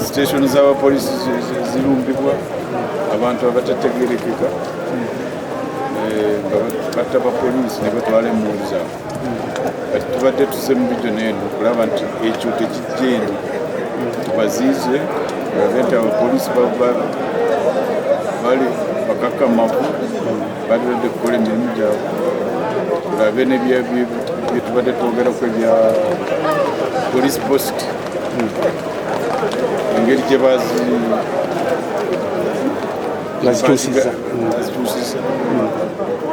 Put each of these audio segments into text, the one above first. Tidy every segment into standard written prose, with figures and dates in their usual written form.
station z'abapoliisi zirumbibwa abantu abatategerekeka nga batta abapoliisi ne batwala emmundu zaabwe. Kati tubadde tuzze mu bijo n'eno okulaba nti ekyo tekijja eno tubaziize olabe nti abapoliisi bali bakakkamavu balibadde kukola emirimu gyabwe. Tulabe bye tubadde twogerako ebya police post engeri gye bazituusiza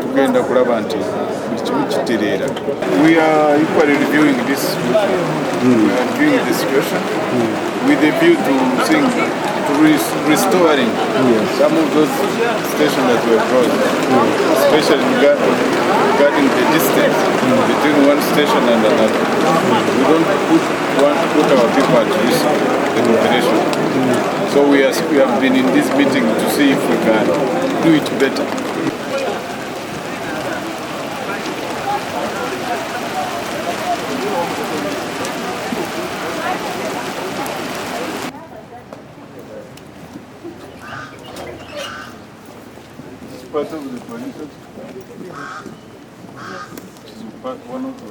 tugenda kulaba nti buli kimu kitereera. We are equally reviewing this situation. We are reviewing the situation with a view to seeing restoring some of those stations that were closed, especially regarding the distance between one station and another. We don't want to put our people at risk in operation. So we have been in this meeting to see if we can do it better. Part of the police, one of the